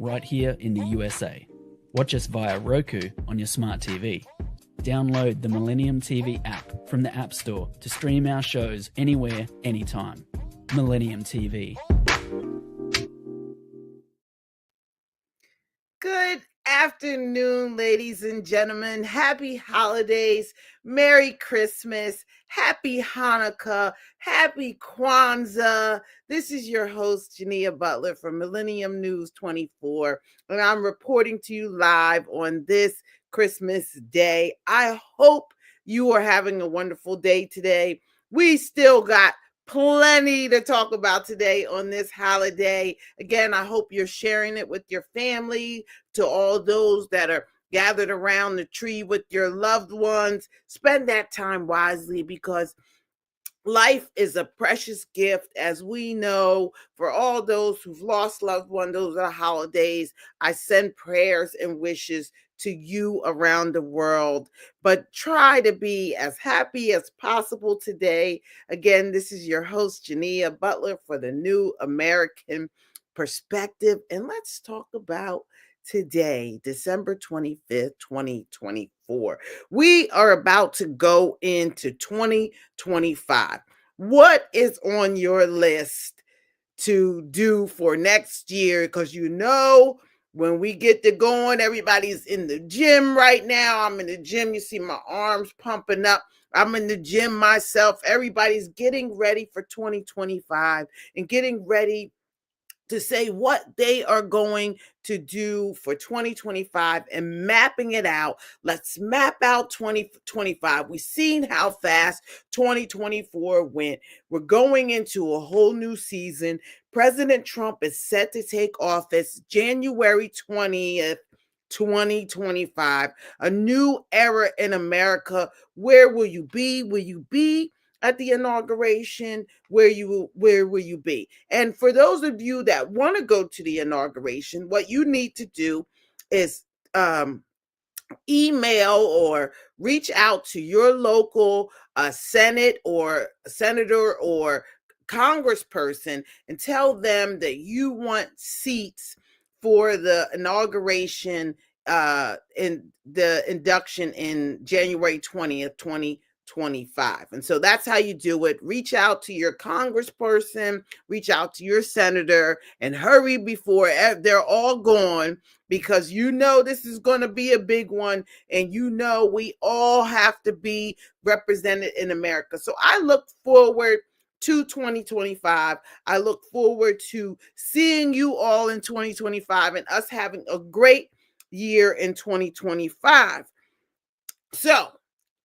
right here in the USA. Watch us via Roku on your smart TV. Download the Millennium TV app from the App Store to stream our shows anywhere, anytime. Millennium TV. Good afternoon, ladies and gentlemen. Happy holidays. Merry Christmas. Happy Hanukkah. Happy Kwanzaa. This is your host, Jania Butler from Millennium News 24, and I'm reporting to you live on this Christmas Day. I hope you are having a wonderful day today. We still got plenty to talk about today on this holiday. Again, I hope you're sharing it with your family, to all those that are gathered around the tree with your loved ones. Spend that time wisely, because life is a precious gift, as we know. For all those who've lost loved ones, those are the holidays. I send prayers and wishes to you around the world, but try to be as happy as possible today. Again, this is your host, Jania Butler, for the New American Perspective, and let's talk about today, December 25th, 2024. We are about to go into 2025. What is on your list to do for next year? Because when we get to going, everybody's in the gym right now. I'm in the gym. You see my arms pumping up. I'm in the gym myself. Everybody's getting ready for 2025 and getting ready to say what they are going to do for 2025 and mapping it out. Let's map out 2025. We've seen how fast 2024 went. We're going into a whole new season. President Trump is set to take office January 20th. 2025, a new era in America. Where will you be? Will you be at the inauguration? Where will you be? And for those of you that want to go to the inauguration, what you need to do is email or reach out to your local Senate or senator or congressperson and tell them that you want seats for the inauguration in the induction in January 20th, 2025. And so that's how you do it. Reach out to your congressperson, reach out to your senator, and hurry before they're all gone, because this is going to be a big one, and we all have to be represented in America. So I look forward to 2025. I look forward to seeing you all in 2025 and us having a great year in 2025. So,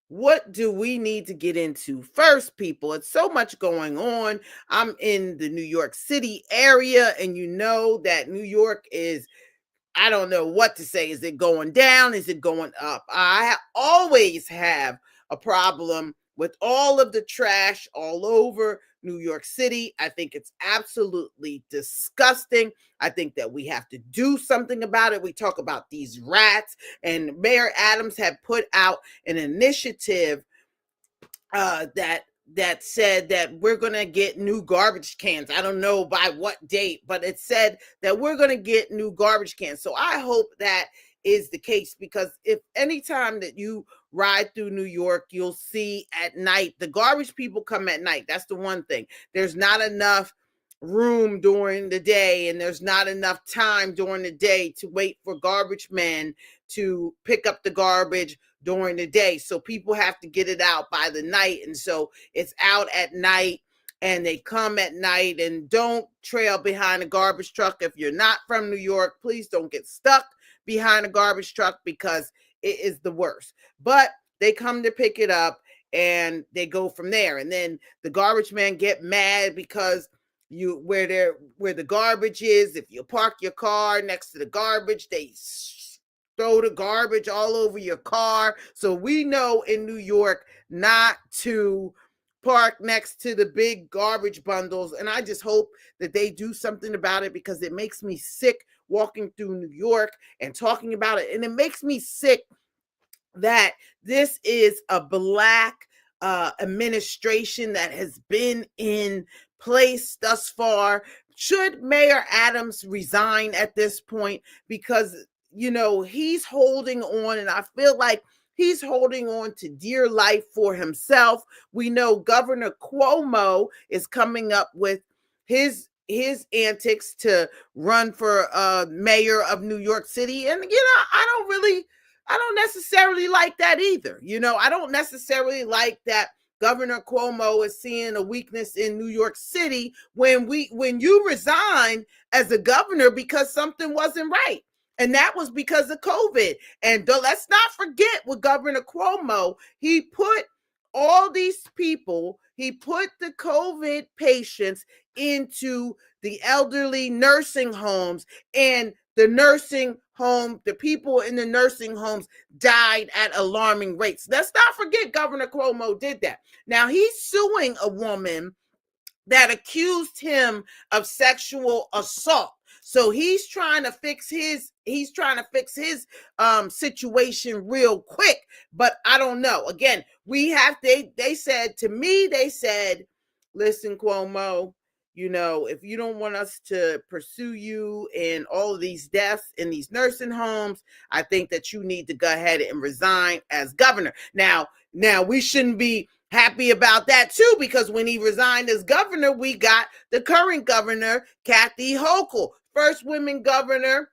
what do we need to get into first, people? It's so much going on. I'm in the New York City area, and you know that New York is, I don't know what to say. Is it going down? Is it going up? I always have a problem with all of the trash all over New York City. I think it's absolutely disgusting. I think that we have to do something about it. We talk about these rats, and Mayor Adams had put out an initiative that said that we're going to get new garbage cans. I don't know by what date, but it said that we're going to get new garbage cans. So I hope that is the case, because if anytime that you ride through New York, you'll see at night, the garbage people come at night. That's the one thing. There's not enough room during the day, and there's not enough time during the day to wait for garbage men to pick up the garbage during the day. So people have to get it out by the night. And so it's out at night, and they come at night. And don't trail behind a garbage truck. If you're not from New York, please don't get stuck behind a garbage truck, because it is the worst. But they come to pick it up, and they go from there. And then the garbage men get mad because where the garbage is, if you park your car next to the garbage, they throw the garbage all over your car. So we know in New York not to park next to the big garbage bundles. And I just hope that they do something about it, because it makes me sick walking through New York and talking about it. And it makes me sick that this is a Black administration that has been in place thus far should Mayor Adams resign at this point? Because, he's holding on, and I feel like he's holding on to dear life for himself. We know Governor Cuomo is coming up with his antics to run for mayor of New York City. And, I don't necessarily like that either. I don't necessarily like that Governor Cuomo is seeing a weakness in New York City when you resign as a governor because something wasn't right. And that was because of COVID. And let's not forget with Governor Cuomo, he put all these people, he put the COVID patients into the elderly nursing homes, and the people in the nursing homes died at alarming rates. Let's not forget Governor Cuomo did that. Now he's suing a woman that accused him of sexual assault. So he's trying to fix his situation real quick, but I don't know. Again, they said to me, listen, Cuomo, if you don't want us to pursue you in all of these deaths in these nursing homes, I think that you need to go ahead and resign as governor. Now we shouldn't be happy about that too, because when he resigned as governor, we got the current governor, Kathy Hochul, first woman governor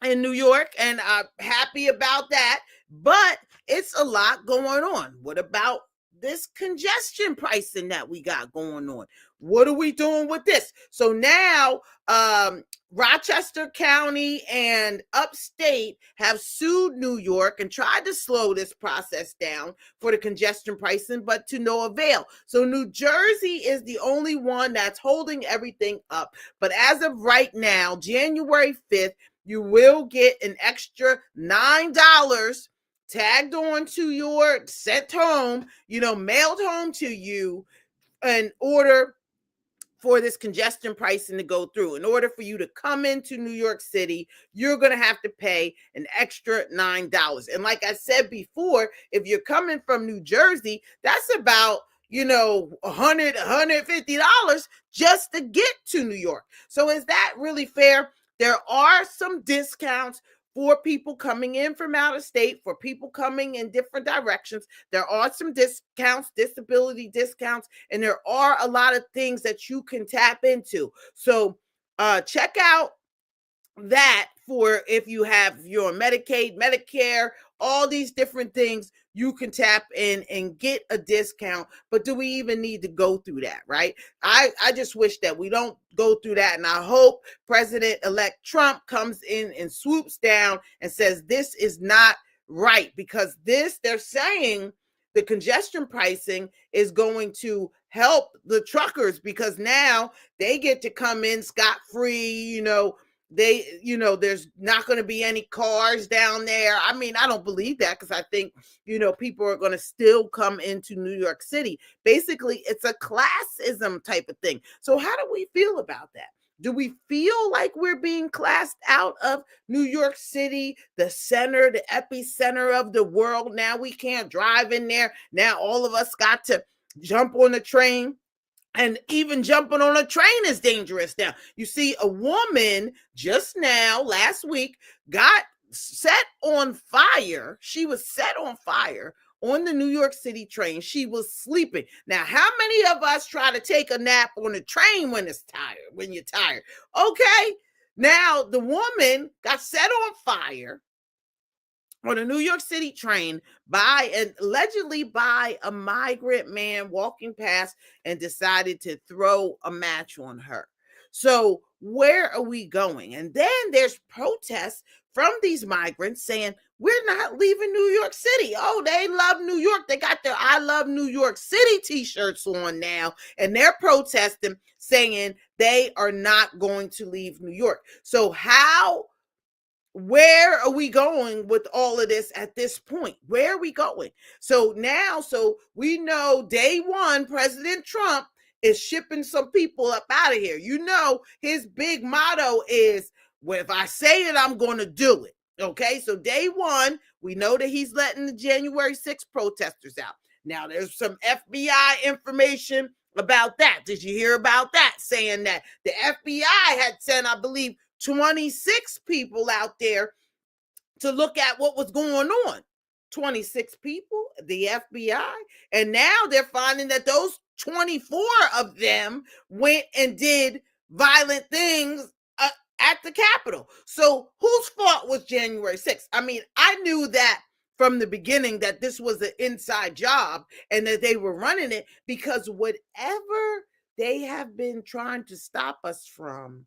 in New York, and I'm happy about that. But it's a lot going on. What about this congestion pricing that we got going on? What are we doing with this? So now Rochester County and upstate have sued New York and tried to slow this process down for the congestion pricing, but to no avail. So New Jersey is the only one that's holding everything up. But as of right now, January 5th, you will get an extra $9 tagged on to your sent home, mailed home to you in order for this congestion pricing to go through. In order for you to come into New York City, you're going to have to pay an extra $9. And like I said before, if you're coming from New Jersey, that's about $100, $150 just to get to New York. So is that really fair? There are some discounts for people coming in from out of state, for people coming in different directions. There are some discounts, disability discounts, and there are a lot of things that you can tap into. So check out that for if you have your Medicaid, Medicare, all these different things, you can tap in and get a discount. But do we even need to go through that, right? I just wish that we don't go through that. And I hope President-elect Trump comes in and swoops down and says this is not right, because they're saying the congestion pricing is going to help the truckers because now they get to come in scot-free, there's not going to be any cars down there. I mean, I don't believe that, because I think, people are going to still come into New York City. Basically, it's a classism type of thing. So how do we feel about that? Do we feel like we're being classed out of New York City, the center, the epicenter of the world? Now we can't drive in there. Now all of us got to jump on the train. And even jumping on a train is dangerous now. You see, a woman just now, last week, got set on fire. She was set on fire on the New York City train. She was sleeping. Now, how many of us try to take a nap on a train when you're tired? Okay. Now, the woman got set on fire on a New York City train allegedly by a migrant man walking past, and decided to throw a match on her. So where are we going? And then there's protests from these migrants saying, we're not leaving New York City. Oh, they love New York. They got their I Love New York City t-shirts on now, and they're protesting, saying they are not going to leave New York. So where are we going with all of this at this point? Where are we going? So we know day one, President Trump is shipping some people up out of here. His big motto is, well, if I say it, I'm going to do it. Okay, so day one, we know that he's letting the January 6th protesters out. Now, there's some FBI information about that? Did you hear about that? Saying that the FBI had sent, I believe, 26 people out there to look at what was going on. 26 people, the FBI. And now they're finding that those 24 of them went and did violent things at the Capitol. So whose fault was January 6th? I mean, I knew that from the beginning that this was an inside job and that they were running it, because whatever they have been trying to stop us from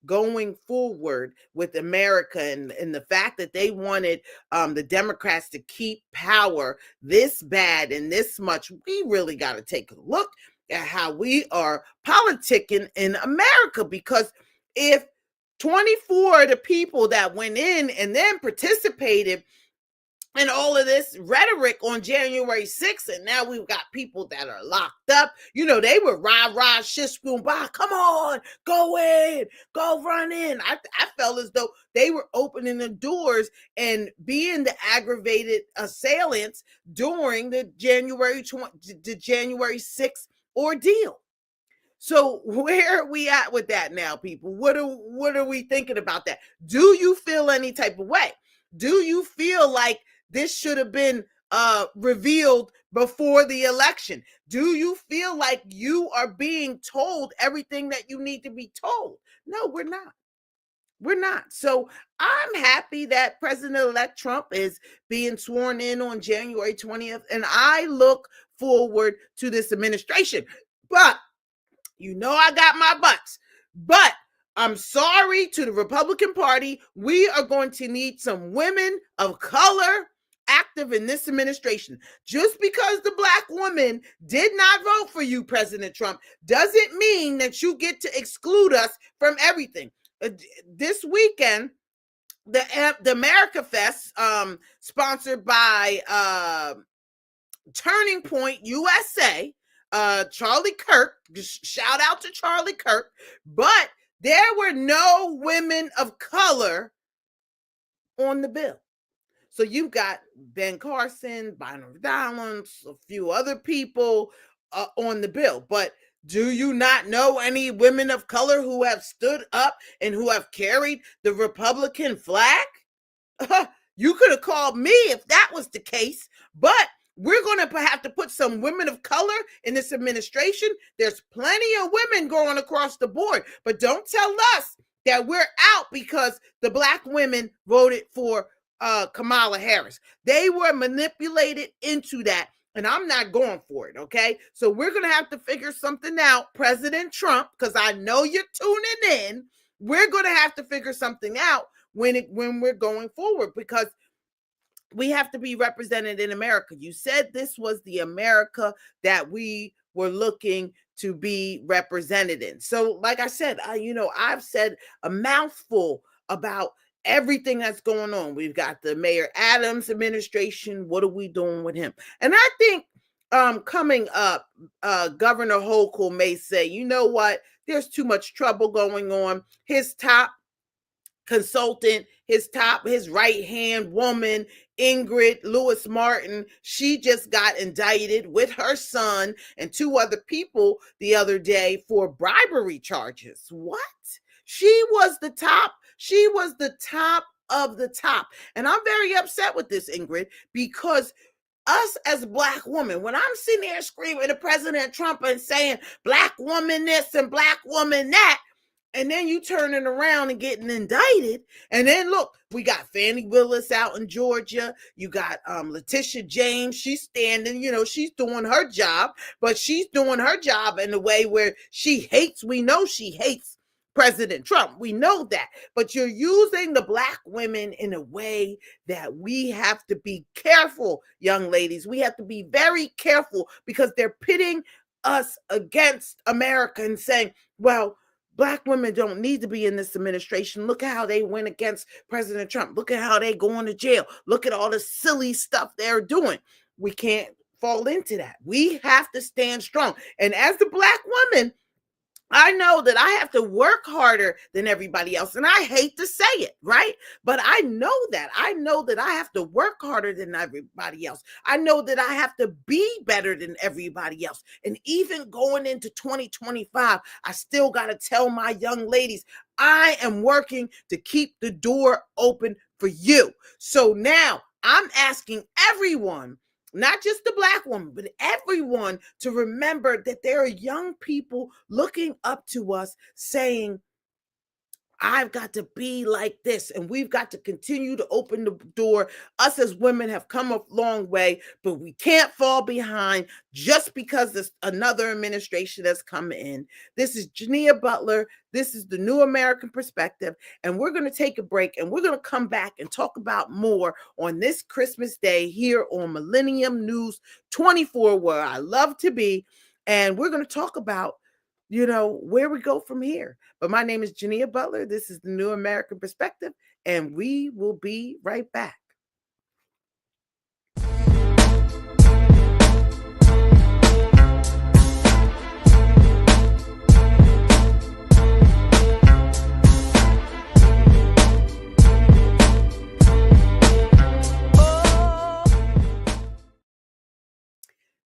going forward with America, and the fact that they wanted the Democrats to keep power this bad and this much, we really got to take a look at how we are politicking in America. Because if 24 of the people that went in and then participated and all of this rhetoric on January 6th, and now we've got people that are locked up. You know, they were rah, shish, boom, bah, come on, go in, go run in. I felt as though they were opening the doors and being the aggravated assailants during the January 6th ordeal. So where are we at with that now, people? What are we thinking about that? Do you feel any type of way? Do you feel like this should have been revealed before the election? Do you feel like you are being told everything that you need to be told? No, we're not. We're not. So I'm happy that President-elect Trump is being sworn in on January 20th, and I look forward to this administration. But you know I got my buts. But I'm sorry to the Republican Party. We are going to need some women of color active in this administration. Just because the Black woman did not vote for you, President Trump, doesn't mean that you get to exclude us from everything. This weekend, the America Fest, sponsored by Turning Point USA, Charlie Kirk, shout out to Charlie Kirk, but there were no women of color on the bill. So you've got Ben Carson, Bynum Dowlands, a few other people on the bill. But do you not know any women of color who have stood up and who have carried the Republican flag? You could have called me if that was the case, but we're going to have to put some women of color in this administration. There's plenty of women going across the board, but don't tell us that we're out because the Black women voted for Kamala Harris. They were manipulated into that, and I'm not going for it, okay? So we're going to have to figure something out, President Trump, because I know you're tuning in. We're going to have to figure something out when we're going forward, because we have to be represented in America. You said this was the America that we were looking to be represented in. So like I said, I've said a mouthful about everything that's going on. We've got the Mayor Adams administration. What are we doing with him? And I think coming up, Governor Hochul may say, you know what? There's too much trouble going on. His top consultant, his right-hand woman, Ingrid Lewis Martin, she just got indicted with her son and two other people the other day for bribery charges. What? She was the top of the top. And I'm very upset with this, Ingrid, because us as Black women, when I'm sitting there screaming to President Trump and saying Black woman this and Black woman that, and then you turning around and getting indicted. And then look, we got Fannie Willis out in Georgia. You got Letitia James. She's standing, she's doing her job, but she's doing her job in a way where we know she hates President Trump. We know that. But you're using the Black women in a way that we have to be careful, young ladies. We have to be very careful, because they're pitting us against America and saying, well, Black women don't need to be in this administration. Look at how they went against President Trump. Look at how they going to jail. Look at all the silly stuff they're doing. We can't fall into that. We have to stand strong. And as the Black woman, I know that I have to work harder than everybody else. And I hate to say it, right? But I know that. I know that I have to work harder than everybody else. I know that I have to be better than everybody else. And even going into 2025, I still got to tell my young ladies, I am working to keep the door open for you. So now I'm asking everyone, not just the Black woman, but everyone, to remember that there are young people looking up to us saying, I've got to be like this, and we've got to continue to open the door. Us as women have come a long way, but we can't fall behind just because there's another administration that's come in. This is Jania Butler. This is the New American Perspective, and we're going to take a break, and we're going to come back and talk about more on this Christmas Day here on Millennium News 24, where I love to be, and we're going to talk about where we go from here. But my name is Jania Butler. This is the New American Perspective, and we will be right back.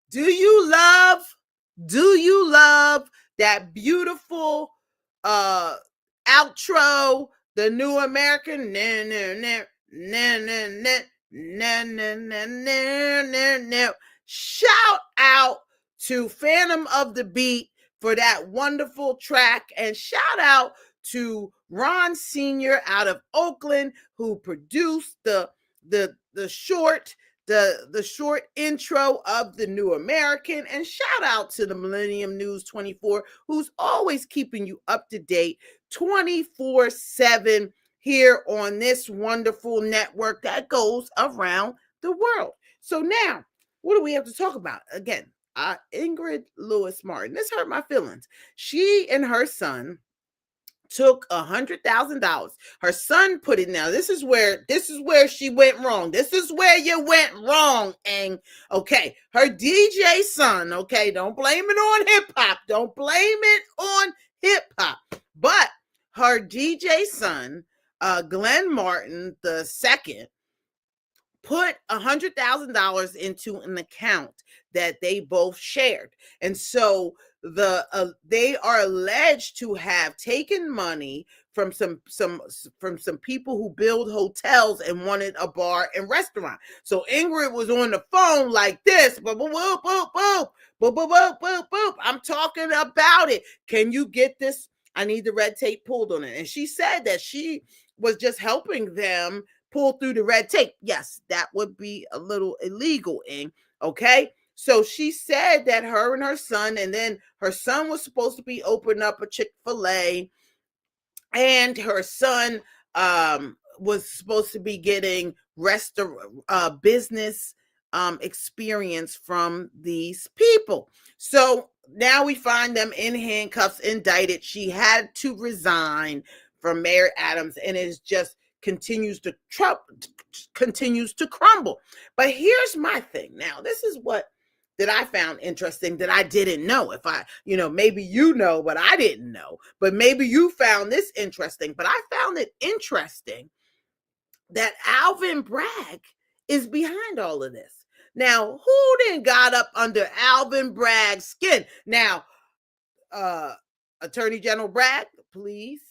Do you love that beautiful outro, the New American? Shout out to Phantom of the Beat for that wonderful track, and shout out to Ron Sr. out of Oakland, who produced the short intro of the New American. And shout out to the Millennium News 24, who's always keeping you up to date 24/7 here on this wonderful network that goes around the world. So now, what do we have to talk about? Again, Ingrid Lewis Martin. This hurt my feelings. She and her son took $100,000. Her son put it. Now this is where she went wrong. This is where you went wrong. And okay, her DJ son. Okay, don't blame it on hip hop. Don't blame it on hip hop. But her DJ son, Glenn Martin the second, put $100,000 into an account that they both shared. And so they are alleged to have taken money from some people who build hotels and wanted a bar and restaurant. So Ingrid was on the phone like this, boop, boop, boop, boop, boop, boop, boop, boop, boop, boop. I'm talking about it. Can you get this? I need the red tape pulled on it. And she said that she was just helping them pull through the red tape. Yes, that would be a little illegal, okay? So she said that her and her son, and then her son was supposed to be opening up a Chick-fil-A, and her son was supposed to be getting business experience from these people. So now we find them in handcuffs, indicted. She had to resign from Mayor Adams, and it is just continues to crumble. But here's my thing. Now, this is what that I found interesting that I didn't know. If maybe but I didn't know. But maybe you found this interesting. But I found it interesting that Alvin Bragg is behind all of this. Now, who then got up under Alvin Bragg's skin? Now, Attorney General Bragg, please.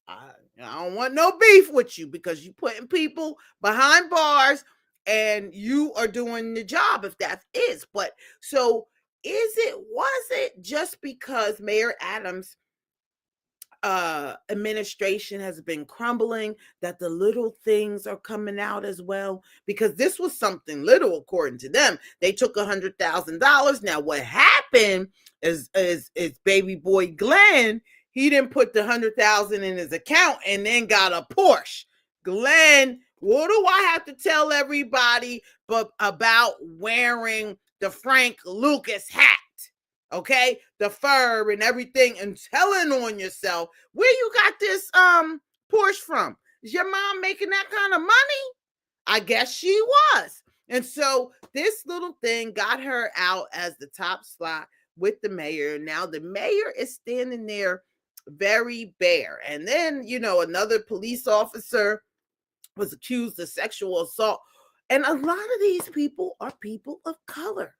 I don't want no beef with you, because you putting people behind bars and you are doing the job, if that is. But so was it just because Mayor Adams' administration has been crumbling that the little things are coming out as well? Because this was something little, according to them. They took $100,000. Now what happened is baby boy Glenn, he didn't put the $100,000 in his account and then got a Porsche. Glenn, what do I have to tell everybody about wearing the Frank Lucas hat? Okay, the fur and everything, and telling on yourself. Where you got this Porsche from? Is your mom making that kind of money? I guess she was. And so this little thing got her out as the top slot with the mayor. Now the mayor is standing there very bare. And then, another police officer was accused of sexual assault. And a lot of these people are people of color.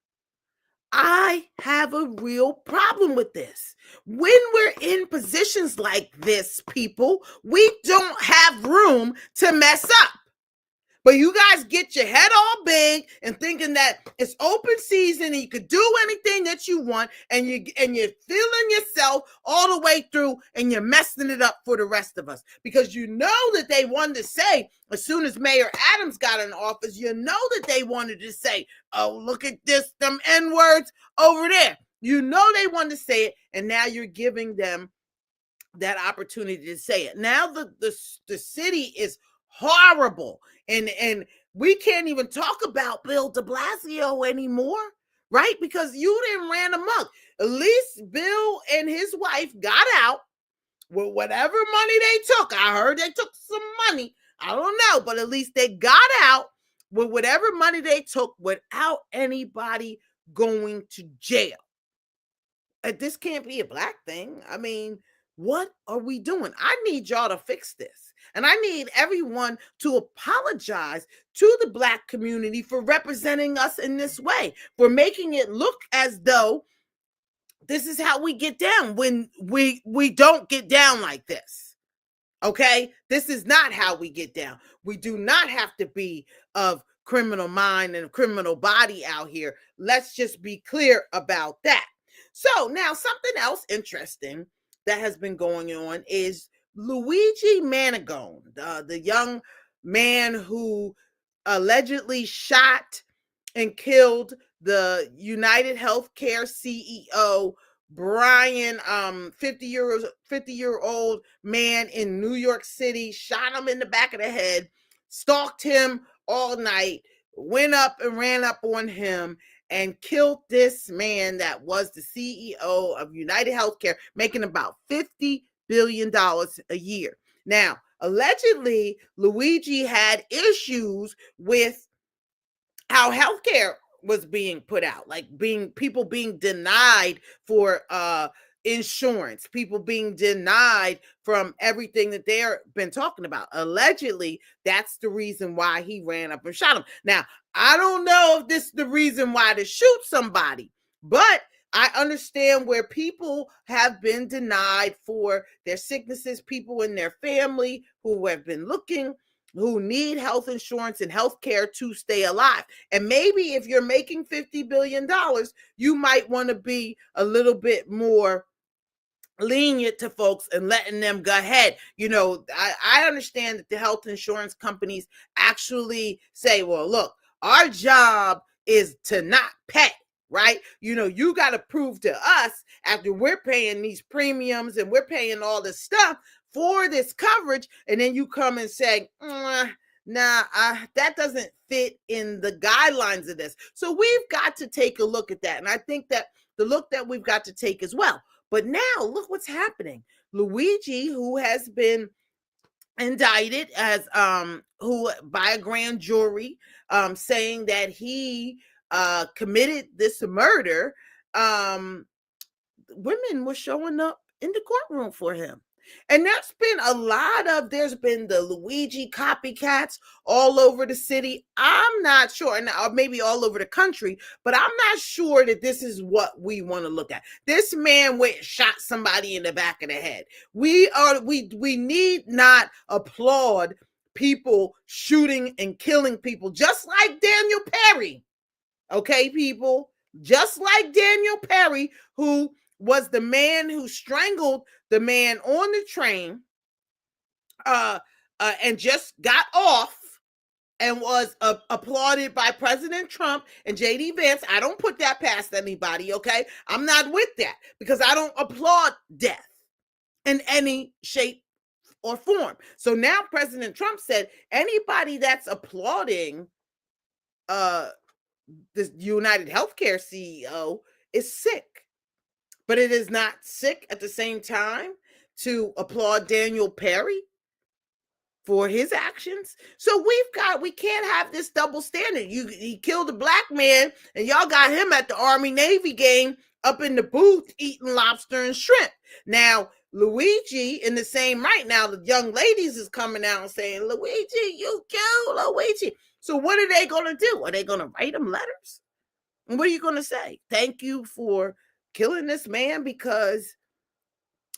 I have a real problem with this. When we're in positions like this, people, we don't have room to mess up. But you guys get your head all big and thinking that it's open season and you could do anything that you want, and you're feeling yourself all the way through, and you're messing it up for the rest of us. Because you know that they wanted to say, as soon as Mayor Adams got in office, you know that they wanted to say, oh, look at this, them N-words over there. You know they wanted to say it, and now you're giving them that opportunity to say it. Now the city is horrible, and we can't even talk about Bill de Blasio anymore, right? Because you didn't ran amok. At least Bill and his wife got out with whatever money they took. I heard they took some money. I don't know, but at least they got out with whatever money they took without anybody going to jail. This can't be a black thing. I mean, what are we doing? I need y'all to fix this. And I need everyone to apologize to the black community for representing us in this way, for making it look as though this is how we get down when we don't get down like this. Okay? This is not how we get down. We do not have to be of criminal mind and criminal body out here. Let's just be clear about that. So now something else interesting that has been going on is Luigi Manigone, the young man who allegedly shot and killed the United Healthcare CEO, Brian, 50-year-old man in New York City, shot him in the back of the head, stalked him all night, went up and ran up on him, and killed this man that was the CEO of United Healthcare, making about $50 billion a year. Now, allegedly, Luigi had issues with how healthcare was being put out, like people being denied for insurance, people being denied from everything that they've been talking about. Allegedly, that's the reason why he ran up and shot him. Now, I don't know if this is the reason why to shoot somebody, but I understand where people have been denied for their sicknesses, people in their family who have been looking, who need health insurance and health care to stay alive. And maybe if you're making $50 billion, you might want to be a little bit more lenient to folks and letting them go ahead. I understand that the health insurance companies actually say, well, look, our job is to not pay, right? You got to prove to us, after we're paying these premiums and we're paying all this stuff for this coverage, and then you come and say, that doesn't fit in the guidelines of this. So we've got to take a look at that. And I think that the look that we've got to take as well. But now look what's happening. Luigi, who has been indicted as who by a grand jury, saying that he committed this murder, women were showing up in the courtroom for him. And there's been the Luigi copycats all over the city. I'm not sure, or maybe all over the country, but I'm not sure that this is what we want to look at. This man went and shot somebody in the back of the head. We need not applaud people shooting and killing people, just like Daniel Perry. Okay, people, just like Daniel Perry, who was the man who strangled the man on the train and just got off and was applauded by President Trump and J.D. Vance. I don't put that past anybody, okay? I'm not with that, because I don't applaud death in any shape or form. So now President Trump said anybody that's applauding the United Healthcare CEO is sick. But it is not sick at the same time to applaud Daniel Perry for his actions. So we can't have this double standard. He killed a black man and y'all got him at the Army-Navy game up in the booth eating lobster and shrimp. Now, Luigi in the same right now, the young ladies is coming out and saying, Luigi, you killed Luigi. So what are they going to do? Are they going to write him letters? And what are you going to say? Thank you for killing this man because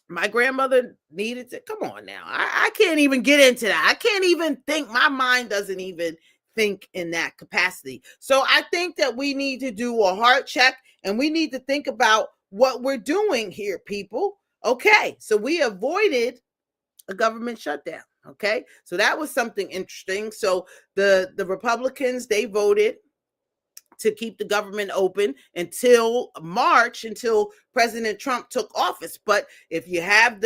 my grandmother needed to. Come on now. I can't even get into that. I can't even think. My mind doesn't even think in that capacity. So I think that we need to do a heart check and we need to think about what we're doing here, people. Okay, so we avoided a government shutdown. Okay, so that was something interesting. So the Republicans, they voted to keep the government open until March, until President Trump took office. But if you let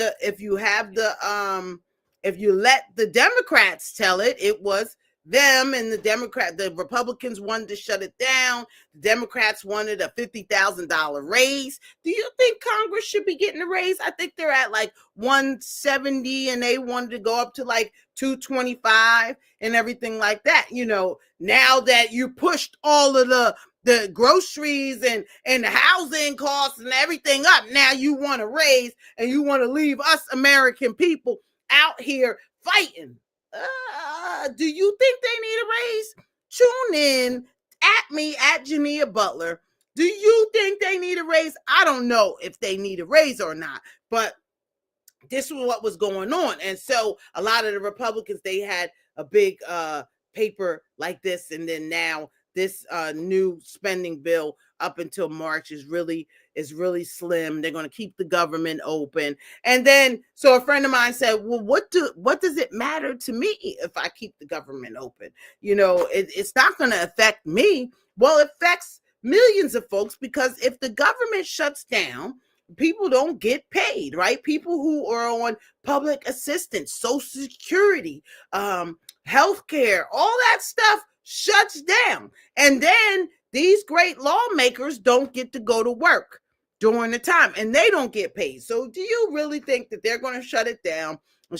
the Democrats tell it, it was them and the Republicans wanted to shut it down. The Democrats wanted a $50,000 raise. Do you think Congress should be getting a raise? I think they're at like 170 and they wanted to go up to like 225 and everything like that. You know, now that you pushed all of the groceries and the housing costs and everything up, now you want to raise and you want to leave us American people out here fighting. Do you think they need a raise? Tune in at me at Jania Butler. Do you think they need a raise? I don't know if they need a raise or not, but this was what was going on. And so a lot of the Republicans, they had a big paper like this, and then now this new spending bill up until March is really slim. They're going to keep the government open. And then so a friend of mine said, well, what does it matter to me if I keep the government open? You know, it's not going to affect me. Well, it affects millions of folks, because if the government shuts down, people don't get paid, right? People who are on public assistance, Social Security, healthcare, all that stuff shuts down. And then these great lawmakers don't get to go to work during the time, and they don't get paid. So do you really think that they're going to shut it down and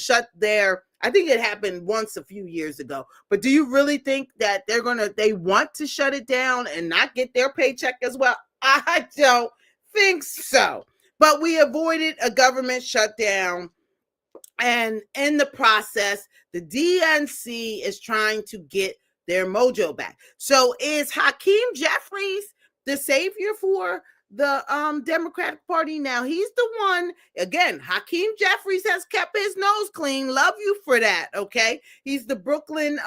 I think it happened once a few years ago, but do you really think that they want to shut it down and not get their paycheck as well? I don't think so. But we avoided a government shutdown. And in the process, the DNC is trying to get their mojo back. So is Hakeem Jeffries the savior for the Democratic Party? Now, he's the one, again, Hakeem Jeffries has kept his nose clean. Love you for that, okay? He's the Brooklyn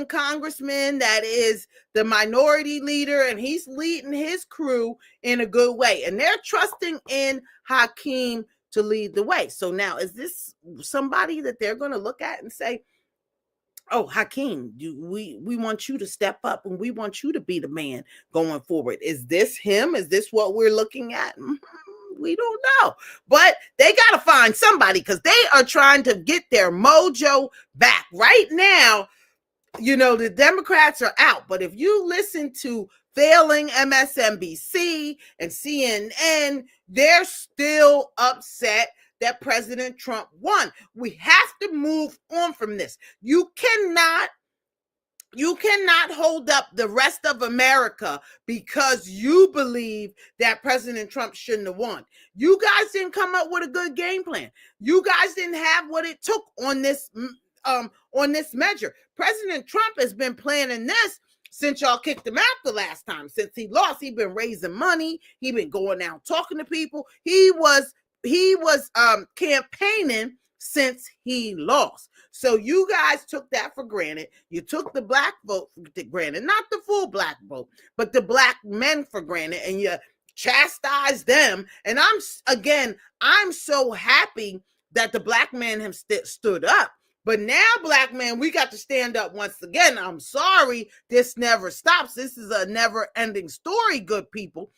congressman that is the minority leader, and he's leading his crew in a good way. And they're trusting in Hakeem to lead the way. So now, is this somebody that they're going to look at and say, oh, Hakeem, we want you to step up and we want you to be the man going forward? Is this him? Is this what we're looking at? We don't know. But they got to find somebody, because they are trying to get their mojo back. Right now, you know, the Democrats are out. But if you listen to failing MSNBC and CNN, they're still upset that President Trump won. We have to move on from this. You cannot hold up the rest of America because you believe that President Trump shouldn't have won. You guys didn't come up with a good game plan. You guys didn't have what it took on this measure. President Trump has been planning this since y'all kicked him out the last time. Since he lost, he's been raising money. He's been going out talking to people. He was campaigning since he lost. So you guys took that for granted. You took the black vote for granted, not the full black vote, but the black men for granted, and you chastised them. And I'm so happy that the black men have stood up. But now, black men, we got to stand up once again. I'm sorry, this never stops. This is a never-ending story, good people.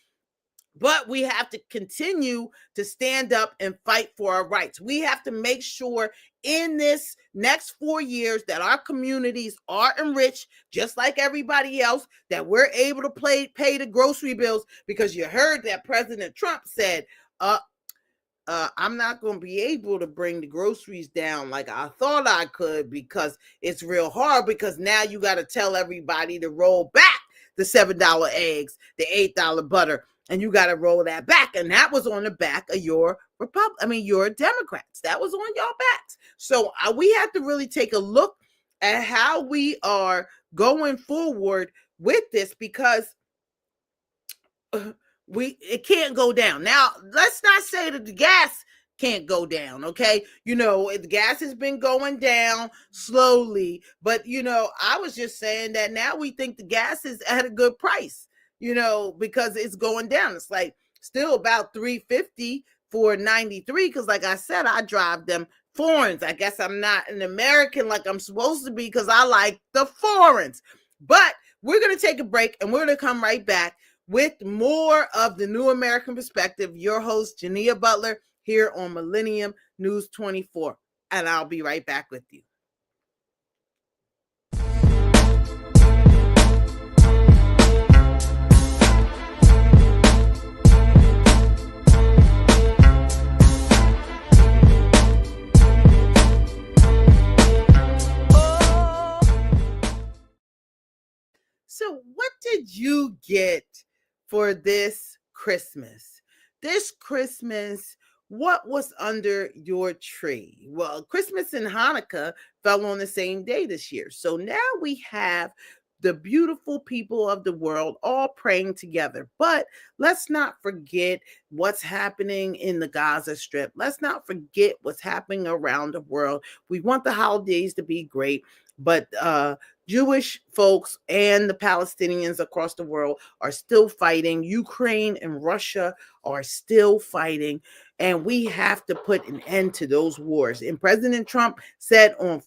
But we have to continue to stand up and fight for our rights. We have to make sure in this next 4 years that our communities are enriched, just like everybody else, that we're able to pay the grocery bills, because you heard that President Trump said, I'm not going to be able to bring the groceries down like I thought I could, because it's real hard, because now you got to tell everybody to roll back the $7 eggs, the $8 butter, and you got to roll that back. And that was on the back of your your Democrats. That was on your backs. So we have to really take a look at how we are going forward with this, because it can't go down. Now, let's not say that the gas can't go down, okay? The gas has been going down slowly, but I was just saying that now we think the gas is at a good price, because it's going down. It's like still about $3.50 for 93, because like I said, I drive them foreigns. I guess I'm not an American like I'm supposed to be, because I like the foreigns. But we're going to take a break, and we're going to come right back with more of the New American Perspective. Your host, Jania Butler, here on Millennium News 24. And I'll be right back with you. So what did you get for this Christmas? This Christmas, what was under your tree? Well, Christmas and Hanukkah fell on the same day this year. So now we have the beautiful people of the world all praying together. But let's not forget what's happening in the Gaza Strip. Let's not forget what's happening around the world. We want the holidays to be great, but Jewish folks and the Palestinians across the world are still fighting. Ukraine and Russia are still fighting, and we have to put an end to those wars. And President Trump said on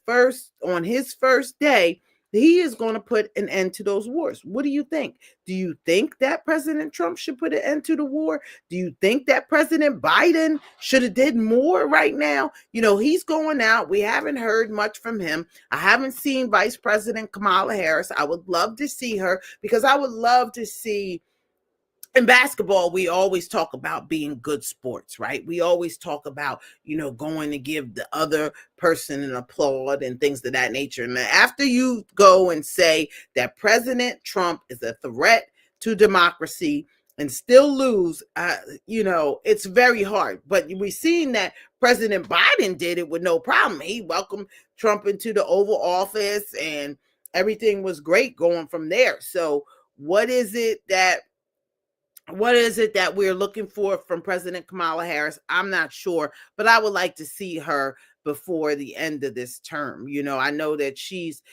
his first day, he is going to put an end to those wars. What do you think? Do you think that President Trump should put an end to the war? Do you think that President Biden should have did more right now? He's going out. We haven't heard much from him. I haven't seen Vice President Kamala Harris. I would love to see her, because I would love to see. In basketball, we always talk about being good sports, right? We always talk about, going to give the other person an applaud and things of that nature. And after you go and say that President Trump is a threat to democracy and still lose, it's very hard. But we've seen that President Biden did it with no problem. He welcomed Trump into the Oval Office, and everything was great going from there. So what is it that we're looking for from President Kamala Harris? I'm not sure, but I would like to see her before the end of this term. I know that she's,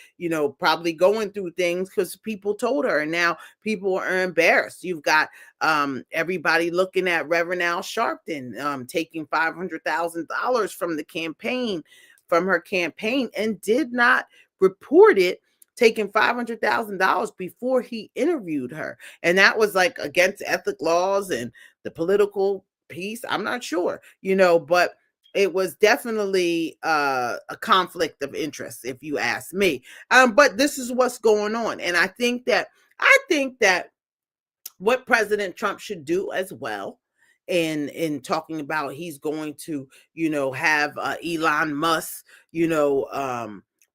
probably going through things because people told her, and now people are embarrassed. You've got everybody looking at Reverend Al Sharpton taking $500,000 from her campaign, and did not report it, taking $500,000 before he interviewed her. And that was like against ethic laws and the political piece. I'm not sure, but it was definitely a conflict of interest, if you ask me. But this is what's going on. And I think that what President Trump should do as well, in talking about he's going to, have Elon Musk,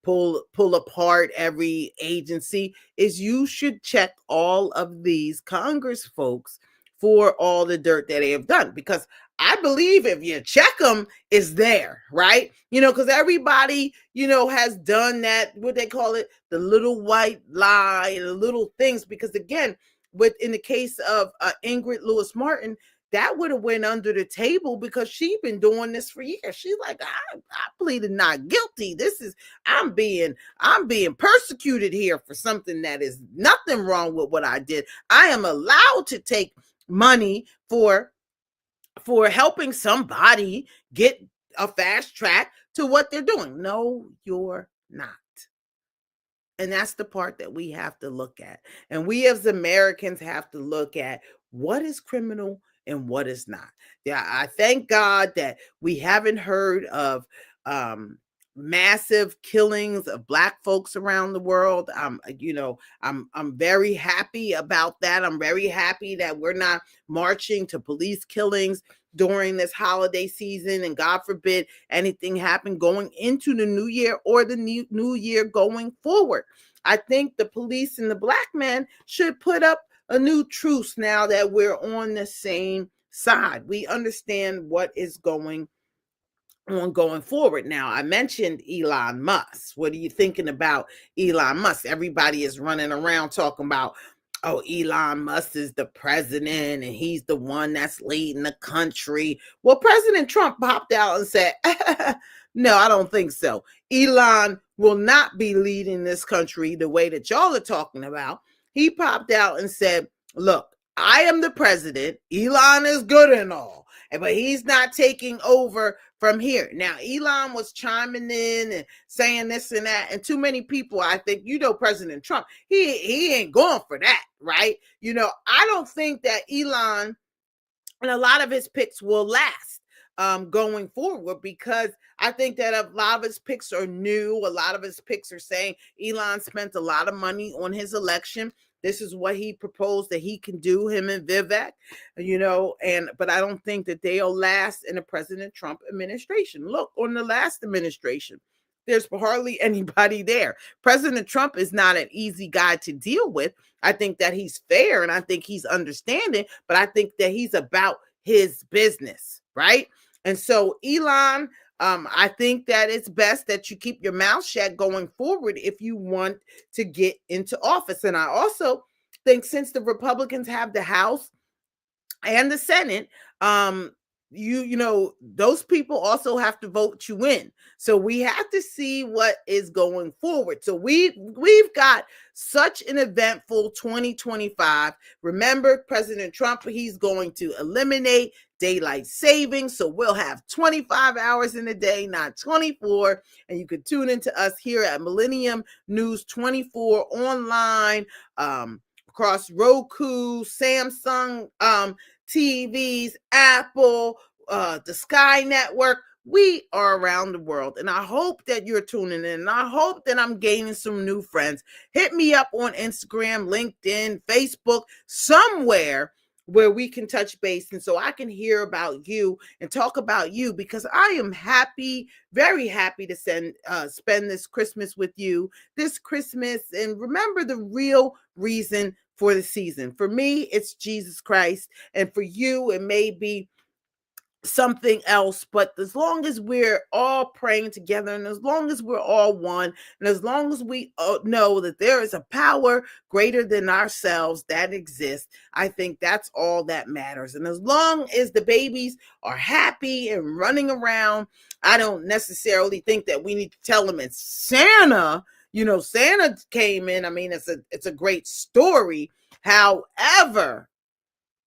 pull apart every agency, is you should check all of these Congress folks for all the dirt that they have done, because I believe if you check them, it's there, right? Because everybody, has done that, what they call it, the little white lie, and the little things. Because again, in the case of Ingrid Lewis Martin, that would have went under the table, because she's been doing this for years. She's like, I pleaded not guilty. I'm being persecuted here for something that is nothing wrong with what I did. I am allowed to take money for helping somebody get a fast track to what they're doing. No, you're not. And that's the part that we have to look at. And we as Americans have to look at what is criminal and what is not. Yeah, I thank God that we haven't heard of massive killings of Black folks around the world. I'm very happy about that. I'm very happy that we're not marching to police killings during this holiday season, and God forbid anything happen going into the new year or the new year going forward. I think the police and the Black men should put up a new truce now that we're on the same side. We understand what is going on going forward. Now, I mentioned Elon Musk. What are you thinking about Elon Musk? Everybody is running around talking about, oh, Elon Musk is the president and he's the one that's leading the country. Well, President Trump popped out and said, no, I don't think so. Elon will not be leading this country the way that y'all are talking about. He popped out and said, look, I am the president. Elon is good and all, but he's not taking over from here. Now, Elon was chiming in and saying this and that, and too many people, I think, President Trump, he ain't going for that, right? I don't think that Elon and a lot of his picks will last going forward, because I think that a lot of his picks are new. A lot of his picks are saying Elon spent a lot of money on his election. This is what he proposed that he can do, him and Vivek, but I don't think that they'll last in a President Trump administration. Look, on the last administration, there's hardly anybody there. President Trump is not an easy guy to deal with. I think that he's fair and I think he's understanding, but I think that he's about his business, right? And so Elon, I think that it's best that you keep your mouth shut going forward if you want to get into office. And I also think, since the Republicans have the House and the Senate, those people also have to vote you in. So we have to see what is going forward. So we've got such an eventful 2025. Remember, President Trump, he's going to eliminate daylight savings. So we'll have 25 hours in a day, not 24. And you can tune into us here at Millennium News 24 online, across Roku, Samsung, TVs, Apple, the Sky Network. We are around the world, and I hope that you're tuning in, and I hope that I'm gaining some new friends. Hit me up on Instagram, LinkedIn, Facebook, somewhere where we can touch base, and so I can hear about you and talk about you, because I am happy, very happy to spend this Christmas with you this Christmas. And remember the real reason for the season. For me, it's Jesus Christ, and for you, it may be something else, but as long as we're all praying together, and as long as we're all one, and as long as we know that there is a power greater than ourselves that exists, I think that's all that matters. And as long as the babies are happy and running around, I don't necessarily think that we need to tell them it's Santa. Santa came in. I mean, it's a great story. However,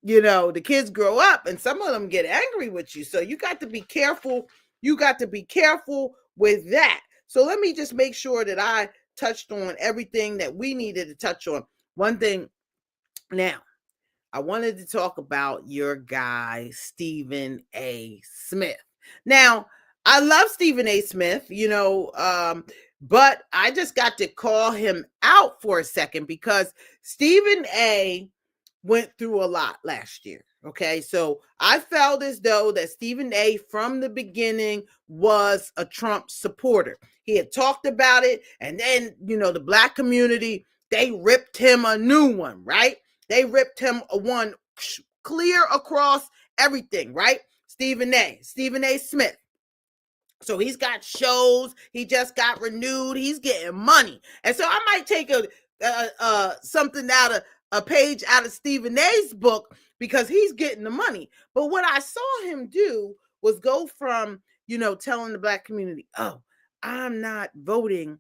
the kids grow up and some of them get angry with you. So you got to be careful. You got to be careful with that. So let me just make sure that I touched on everything that we needed to touch on. One thing now, I wanted to talk about your guy, Stephen A. Smith. Now, I love Stephen A. Smith, but I just got to call him out for a second, because Stephen A. went through a lot last year. Okay, so I felt as though that Stephen A. from the beginning was a Trump supporter. He had talked about it, and then, the Black community, they ripped him a new one, right? They ripped him a one clear across everything, right? Stephen A. Smith. So he's got shows. He just got renewed. He's getting money. And so I might take something a page out of Stephen A.'s book, because he's getting the money. But what I saw him do was go from, telling the Black community, oh, I'm not voting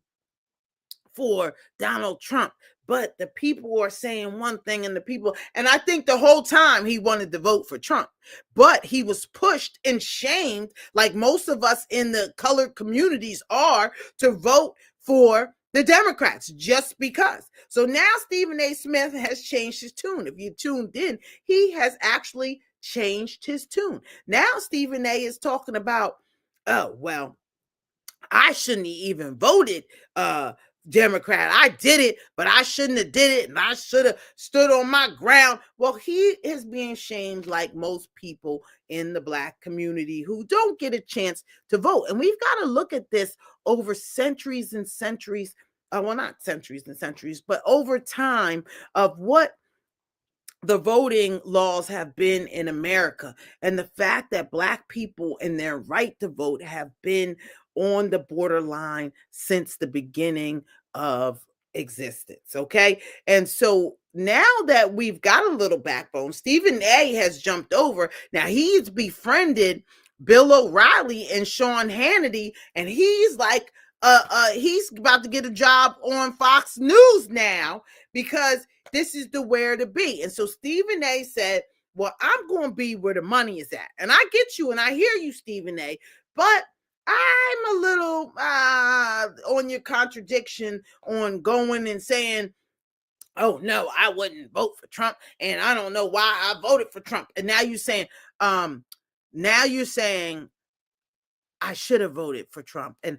for Donald Trump, but the people are saying one thing, and I think the whole time he wanted to vote for Trump, but he was pushed and shamed, like most of us in the colored communities are, to vote for the Democrats just because. So now Stephen A. Smith has changed his tune. If you tuned in, he has actually changed his tune. Now Stephen A. is talking about, oh, well, I shouldn't have even voted Democrat. I did it, but I shouldn't have did it, and I should have stood on my ground. Well, he is being shamed like most people in the Black community who don't get a chance to vote. And we've got to look at this over centuries and centuries, well, not centuries and centuries, but over time, of what the voting laws have been in America, and the fact that Black people and their right to vote have been on the borderline since the beginning of existence. Okay. And so now that we've got a little backbone, Stephen A has jumped over. Now he's befriended Bill O'Reilly and Sean Hannity, and he's like, he's about to get a job on Fox News now because this is the where to be. And so Stephen A said, well, I'm going to be where the money is at. And I get you and I hear you, Stephen A, but I'm a little on your contradiction on going and saying, oh no, I wouldn't vote for Trump, and I don't know why I voted for Trump. And now you're saying I should have voted for Trump, and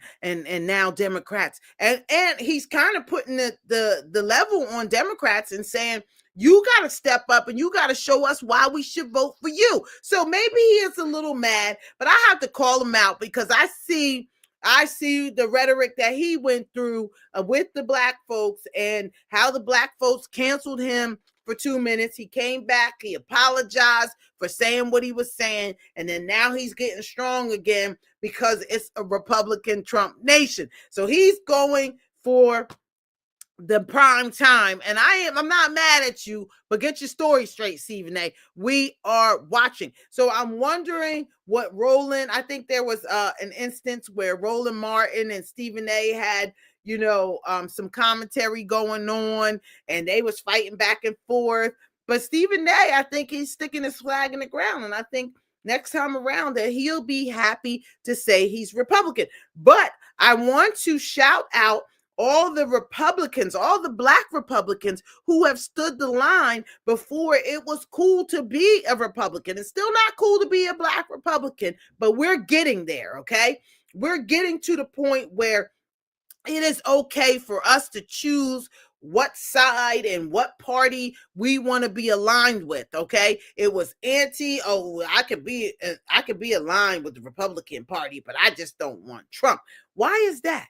now Democrats, and he's kind of putting the level on Democrats and saying, you got to step up and you got to show us why we should vote for you. So maybe he is a little mad, but I have to call him out because I see the rhetoric that he went through with the Black folks and how the Black folks canceled him for 2 minutes. He came back, he apologized for saying what he was saying, and then now he's getting strong again because it's a Republican Trump nation. So he's going for the prime time, and I'm not mad at you, but get your story straight, Stephen A. We are watching. So I'm wondering what Roland, I think there was an instance where Roland Martin and Stephen A had, some commentary going on, and they was fighting back and forth. But Stephen A, I think he's sticking his flag in the ground, and I think next time around that he'll be happy to say he's Republican. But I want to shout out all the Republicans, all the Black Republicans who have stood the line before it was cool to be a Republican. It's still not cool to be a Black Republican, but we're getting there, okay? We're getting to the point where it is okay for us to choose what side and what party we want to be aligned with. Okay, it was I could be aligned with the Republican Party, but I just don't want Trump. Why is that?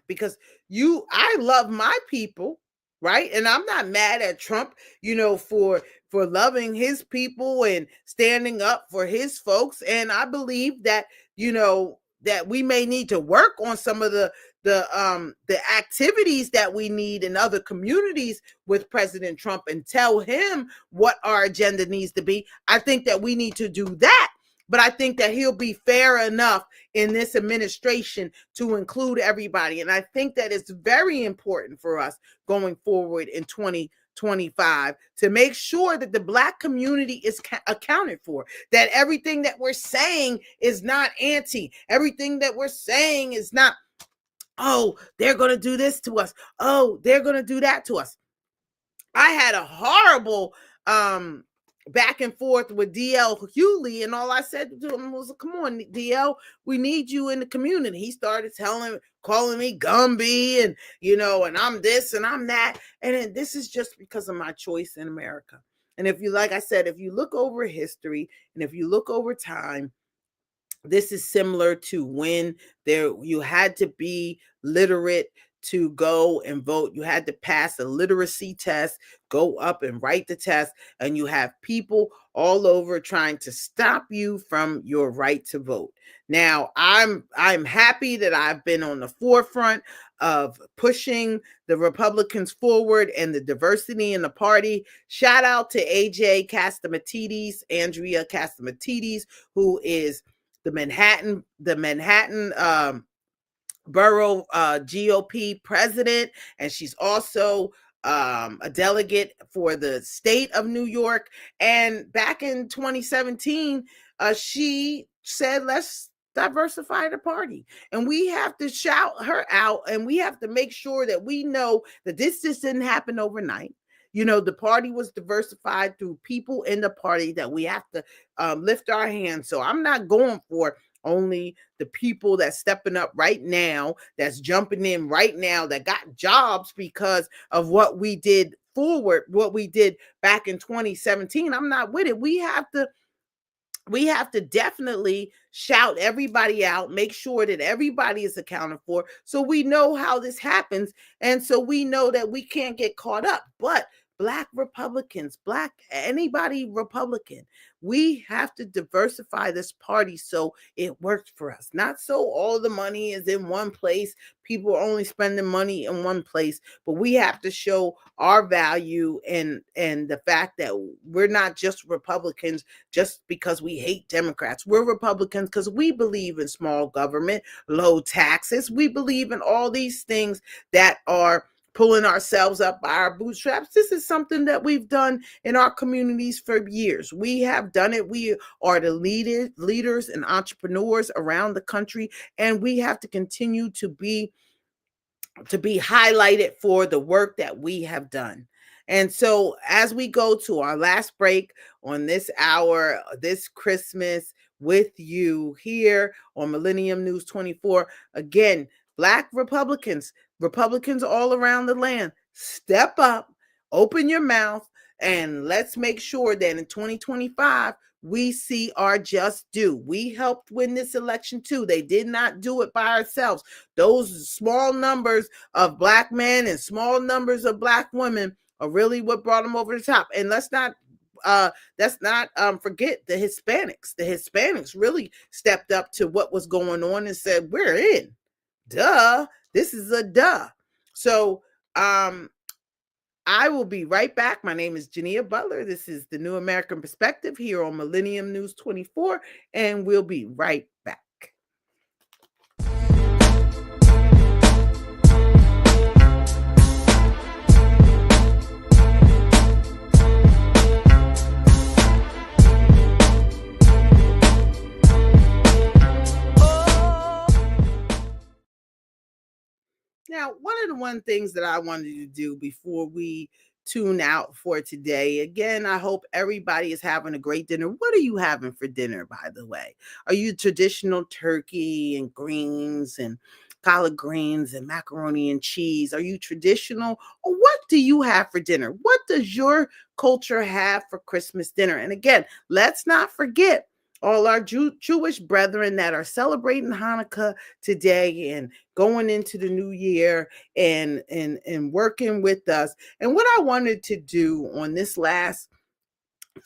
Because I love my people, right? And I'm not mad at Trump, for loving his people and standing up for his folks. And I believe that, that we may need to work on some of the activities that we need in other communities with President Trump and tell him what our agenda needs to be. I think that we need to do that. But I think that he'll be fair enough in this administration to include everybody. And I think that it's very important for us going forward in 2025 to make sure that the Black community is accounted for, that everything that we're saying is not everything that we're saying is not, oh, they're going to do this to us. Oh, they're going to do that to us. I had a horrible back and forth with DL Hughley, and all I said to him was, come on, DL, we need you in the community. He started calling me Gumby and, and I'm this and I'm that. And this is just because of my choice in America. And if you, like I said, if you look over history and if you look over time, this is similar to when you had to be literate to go and vote. You had to pass a literacy test, go up and write the test, and you have people all over trying to stop you from your right to vote. Now, I'm happy that I've been on the forefront of pushing the Republicans forward and the diversity in the party. Shout out to Andrea Castamatidis, who is the Manhattan borough GOP president, and she's also a delegate for the state of New York. And back in 2017, she said, let's diversify the party. And we have to shout her out, and we have to make sure that we know that this just didn't happen overnight. The party was diversified through people in the party that we have to lift our hands. So I'm not going for only the people that's stepping up right now, that's jumping in right now, that got jobs because of what we did back in 2017. I'm not with it. We have to definitely shout everybody out, make sure that everybody is accounted for, so we know how this happens, and so we know that we can't get caught up. But Black Republicans, Black anybody Republican. We have to diversify this party so it works for us. Not so all the money is in one place. People are only spending money in one place, but we have to show our value and the fact that we're not just Republicans just because we hate Democrats. We're Republicans because we believe in small government, low taxes. We believe in all these things that are pulling ourselves up by our bootstraps. This is something that we've done in our communities for years. We have done it. We are the leaders and entrepreneurs around the country, and we have to continue to be highlighted for the work that we have done. And so as we go to our last break on this hour, this Christmas with you here on Millennium News 24, again, Black Republicans, Republicans all around the land, step up, open your mouth, and let's make sure that in 2025, we see our just due. We helped win this election too. They did not do it by ourselves. Those small numbers of Black men and small numbers of Black women are really what brought them over the top. And let's not forget the Hispanics. The Hispanics really stepped up to what was going on and said, we're in. Duh. This is a duh. So I will be right back. My name is Jania Butler. This is the New American Perspective here on Millennium News 24, and we'll be right back. Now, one of the things that I wanted to do before we tune out for today, again, I hope everybody is having a great dinner. What are you having for dinner, by the way? Are you traditional turkey and greens and collard greens and macaroni and cheese? Are you traditional? Or what do you have for dinner? What does your culture have for Christmas dinner? And again, let's not forget all our Jewish brethren that are celebrating Hanukkah today and going into the new year and working with us. And what I wanted to do on this last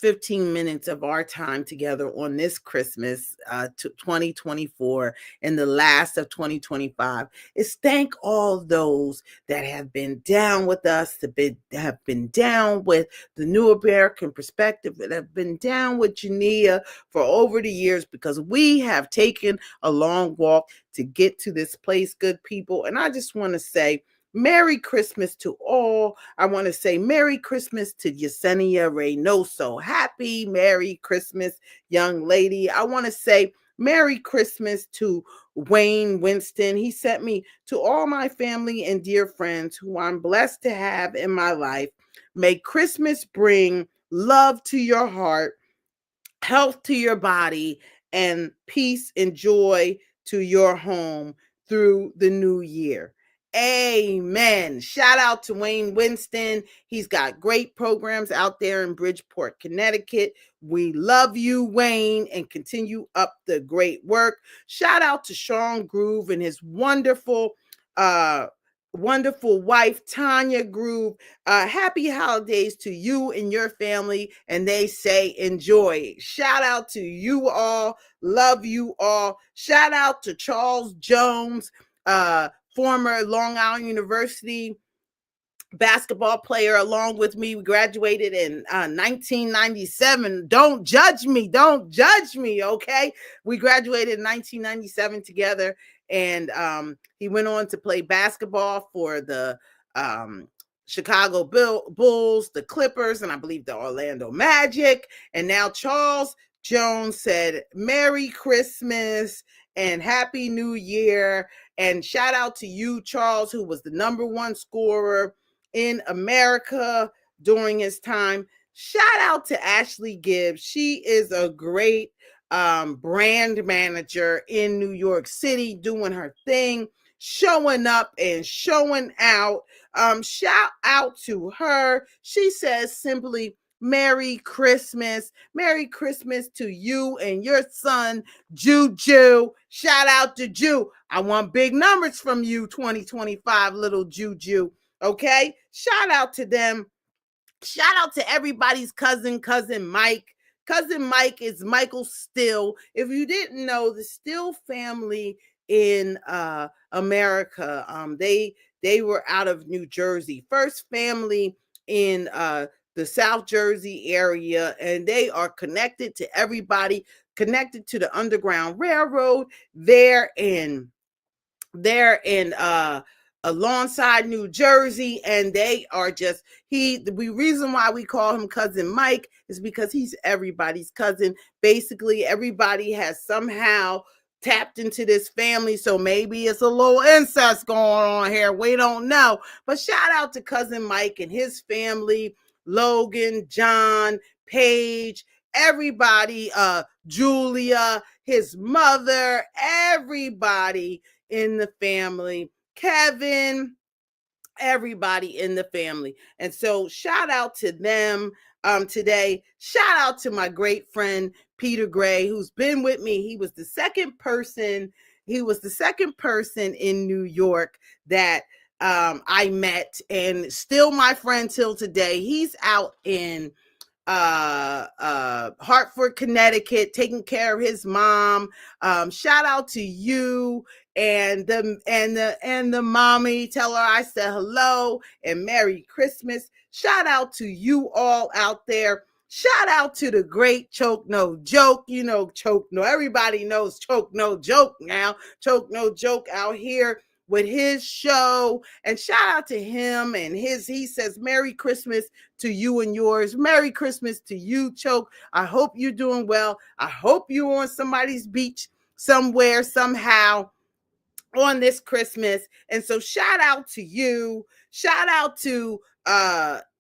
15 minutes of our time together on this Christmas 2024 and the last of 2025 is thank all those that have been down with us, that have been down with the New American Perspective, that have been down with Jania for over the years, because we have taken a long walk to get to this place, good people. And I just want to say Merry Christmas to all. I want to say Merry Christmas to Yesenia Reynoso. Happy Merry Christmas, young lady. I want to say Merry Christmas to Wayne Winston. He sent me to all my family and dear friends who I'm blessed to have in my life. May Christmas bring love to your heart, health to your body, and peace and joy to your home through the new year. Amen. Shout out to Wayne Winston. He's got great programs out there in Bridgeport, Connecticut. We love you, Wayne, and continue up the great work. Shout out to Sean Groove and his wonderful wife, Tanya Groove. Happy holidays to you and your family. And they say enjoy. Shout out to you all. Love you all. Shout out to Charles Jones, former Long Island University basketball player along with me. We graduated in 1997. Don't judge me, okay? We graduated in 1997 together, and he went on to play basketball for the Chicago Bulls, the Clippers, and I believe the Orlando Magic. And now Charles Jones said, Merry Christmas and Happy New Year. And shout out to you, Charles, who was the number one scorer in America during his time. Shout out to Ashley Gibbs. She is a great brand manager in New York City, doing her thing, showing up and showing out. Shout out to her. She says simply, Merry Christmas. Merry Christmas to you and your son, Juju. Shout out to Ju. I want big numbers from you, 2025, little Juju. Okay? Shout out to them. Shout out to everybody's cousin Mike. Cousin Mike is Michael Still. If you didn't know, the Still family in America, they were out of New Jersey. First family in the South Jersey area, and they are connected to everybody, connected to the Underground Railroad. They're in alongside New Jersey, and they are just the reason why we call him Cousin Mike is because he's everybody's cousin. Basically, everybody has somehow tapped into this family, so maybe it's a little incest going on here. We don't know. But shout out to Cousin Mike and his family, Logan, John, Paige, everybody, Julia, his mother, everybody in the family, Kevin, everybody in the family. And so shout out to them today. Shout out to my great friend Peter Gray, who's been with me. He was the second person in New York that I met, and still my friend till today. He's out in Hartford, Connecticut, taking care of his mom. Shout out to you and the mommy. Tell her I said hello and Merry Christmas. Shout out to you all out there. Shout out to the great Choke No Joke. You know, Choke No, everybody knows Choke No Joke now. Choke No Joke out here with his show, and shout out to him and he says Merry Christmas to you and yours. Merry Christmas to you, Choke. I hope you're doing well. I hope you're on somebody's beach somewhere, somehow on this Christmas. And so shout out to you. Shout out to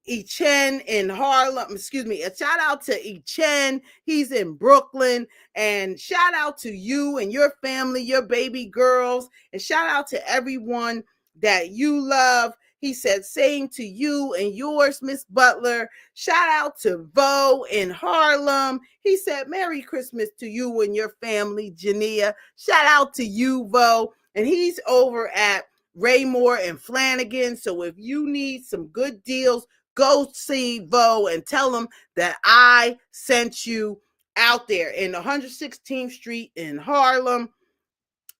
Echen in Harlem. Excuse me. A shout out to Echen. He's in Brooklyn. And shout out to you and your family, your baby girls. And shout out to everyone that you love. He said, same to you and yours, Miss Butler. Shout out to Vo in Harlem. He said, Merry Christmas to you and your family, Jania. Shout out to you, Vo. And he's over at Raymore and Flanagan. So if you need some good deals, go see Vo and tell him that I sent you out there in 116th Street in Harlem.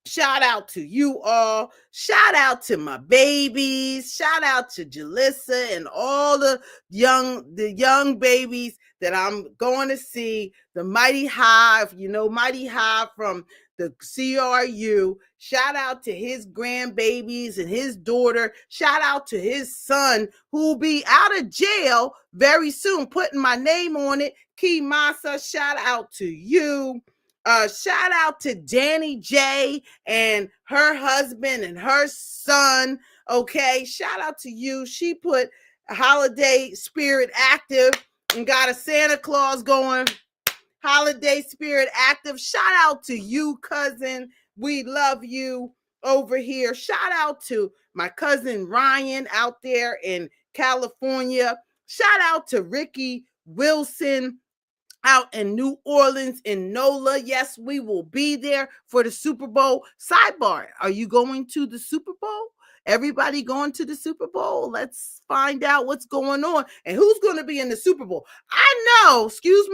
Shout out to you all. Shout out to my babies. Shout out to Jalissa and all the young babies that I'm going to see. The Mighty Hive, you know, Mighty Hive from the CRU. Shout out to his grandbabies and his daughter. Shout out to his son who will be out of jail very soon, putting my name on it. Key Masa, shout out to you. Shout out to Danny J and her husband and her son. Okay, shout out to you. She put holiday spirit active and got a Santa Claus going. Holiday spirit active. Shout out to you, cousin. We love you over here. Shout out to my cousin Ryan out there in California. Shout out to Ricky Wilson out in New Orleans in NOLA. Yes, we will be there for the Super Bowl. Sidebar, are you going to the Super Bowl? Everybody going to the Super Bowl? Let's find out what's going on and who's going to be in the Super Bowl. I know, excuse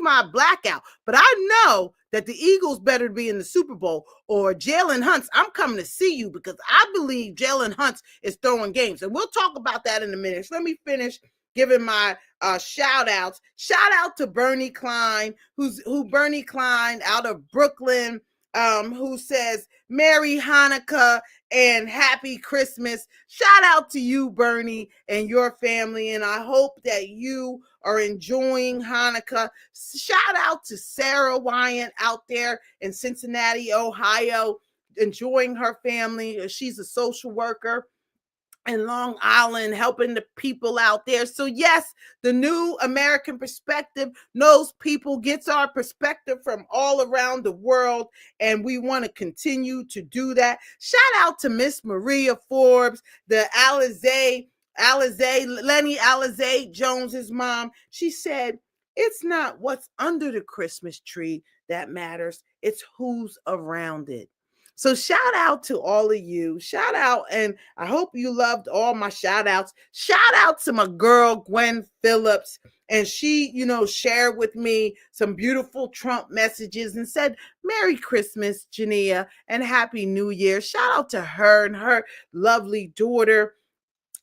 my blackout, but I know that the Eagles better be in the Super Bowl, or Jalen Hurts. I'm coming to see you because I believe Jalen Hurts is throwing games, and we'll talk about that in a minute. So let me finish giving my shout outs. Shout out to Bernie Klein, Bernie Klein out of Brooklyn, who says Merry Hanukkah and Happy Christmas. Shout out to you, Bernie, and your family, and I hope that you are enjoying Hanukkah. Shout out to Sarah Wyant out there in Cincinnati, Ohio, enjoying her family. She's a social worker in Long Island, helping the people out there. So yes, the new American perspective knows people, gets our perspective from all around the world, and we want to continue to do that. Shout out to Miss Maria Forbes, the Lenny Alizé Jones's mom. She said, it's not what's under the Christmas tree that matters, it's who's around it. So shout out to all of you. Shout out, and I hope you loved all my shout outs. Shout out to my girl, Gwen Phillips. And she, shared with me some beautiful Trump messages and said, Merry Christmas, Jania, and Happy New Year. Shout out to her and her lovely daughter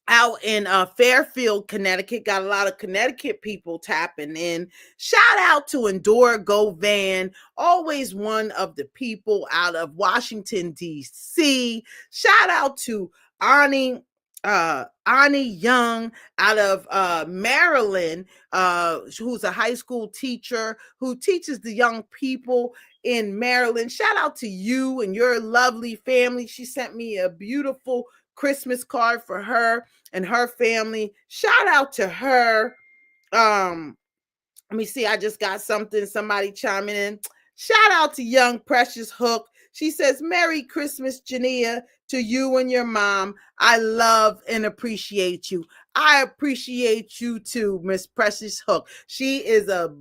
out in Fairfield, Connecticut. Got a lot of Connecticut people tapping in. Shout out to Endora Govan, always one of the people out of Washington, D.C. Shout out to Ani Young out of Maryland, who's a high school teacher who teaches the young people in Maryland. Shout out to you and your lovely family. She sent me a beautiful Christmas card for her and her family. Shout out to her. Let me see. I just got somebody chiming in. Shout out to young Precious Hook. She says, Merry Christmas, Jania, to you and your mom. I love and appreciate you. I appreciate you too, Miss Precious Hook. She is a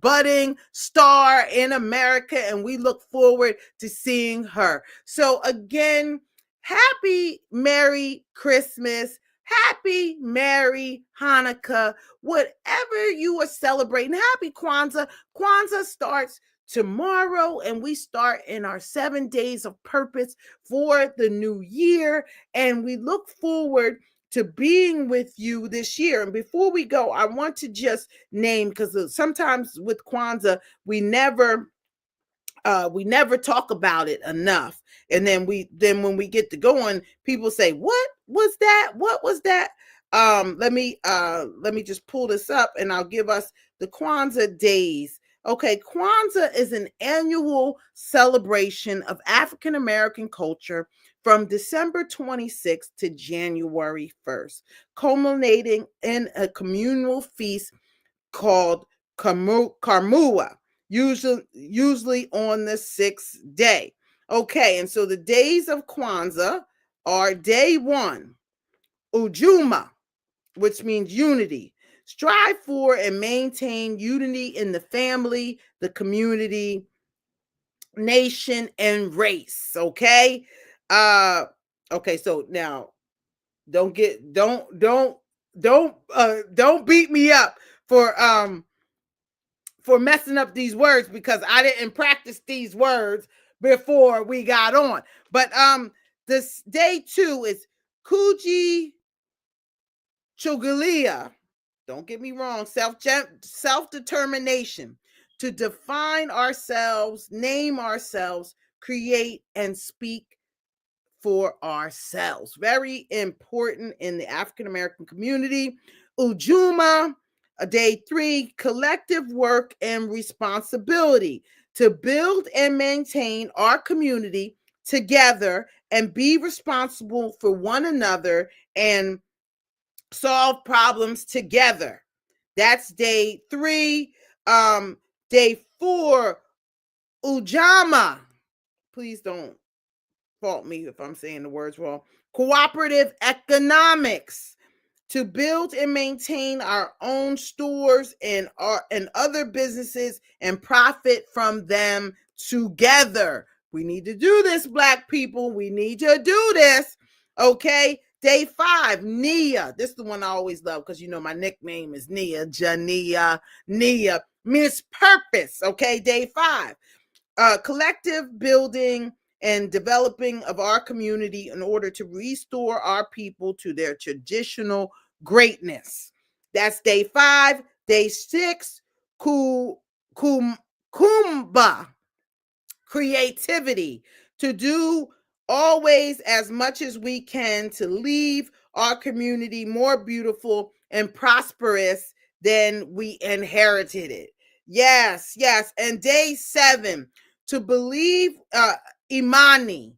budding star in America, and we look forward to seeing her. So again, happy Merry Christmas. Happy Merry Hanukkah. Whatever you are celebrating, happy Kwanzaa. Kwanzaa starts tomorrow, and we start in our 7 days of purpose for the new year. And we look forward to being with you this year. And before we go, I want to just name, because sometimes with Kwanzaa, we never talk about it enough. And then when we get to going, people say, what was that? What was that? Let me just pull this up, and I'll give us the Kwanzaa days. Okay, Kwanzaa is an annual celebration of African American culture from December 26th to January 1st, culminating in a communal feast called Karmua, usually on the 6th day. Okay, and so the days of Kwanzaa are day 1, Ujuma, which means unity. Strive for and maintain unity in the family, the community, nation, and race. Okay. Okay, so now don't beat me up for messing up these words, because I didn't practice these words before we got on. But this day 2 is Kuji Chogalia. Don't get me wrong, self-determination, to define ourselves, name ourselves, create and speak for ourselves. Very important in the African American community. Ujuma, day 3, collective work and responsibility, to build and maintain our community together and be responsible for one another and solve problems together. That's day 3. Day 4, Ujama. Please don't fault me if I'm saying the words wrong. Cooperative economics, to build and maintain our own stores and other businesses and profit from them together. We need to do this, Black people. We need to do this. Okay. Day 5, Nia. This is the one I always love, because my nickname is Nia. Jania, Nia, Miss Purpose. Okay. Day 5, collective building and developing of our community in order to restore our people to their traditional greatness. That's day 5. Day 6, Kumba, creativity, to do always as much as we can to leave our community more beautiful and prosperous than we inherited it. Yes. And day 7, to believe, Imani,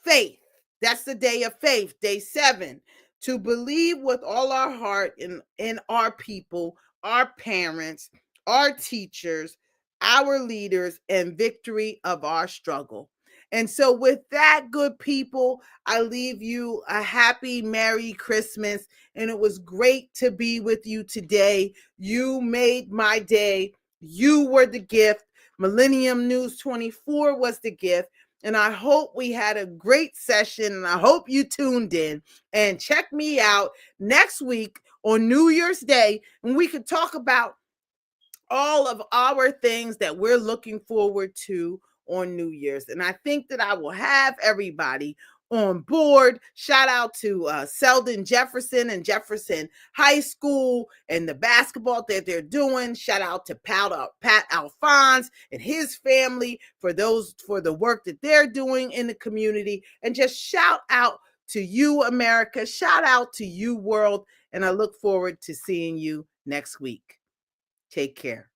faith. That's the day of faith. Day 7, to believe with all our heart in our people, our parents, our teachers, our leaders, and victory of our struggle. And so with that, good people, I leave you a happy Merry Christmas. And it was great to be with you today. You made my day. You were the gift. Millennium News 24 was the gift. And I hope we had a great session, and I hope you tuned in. And check me out next week on New Year's Day, and we could talk about all of our things that we're looking forward to on New Year's. And I think that I will have everybody on board. Shout out to Selden Jefferson and Jefferson High School and the basketball that they're doing. Shout out to Pat Alphonse and his family for the work that they're doing in the community. And just shout out to you, America. Shout out to you, world. And I look forward to seeing you next week. Take care.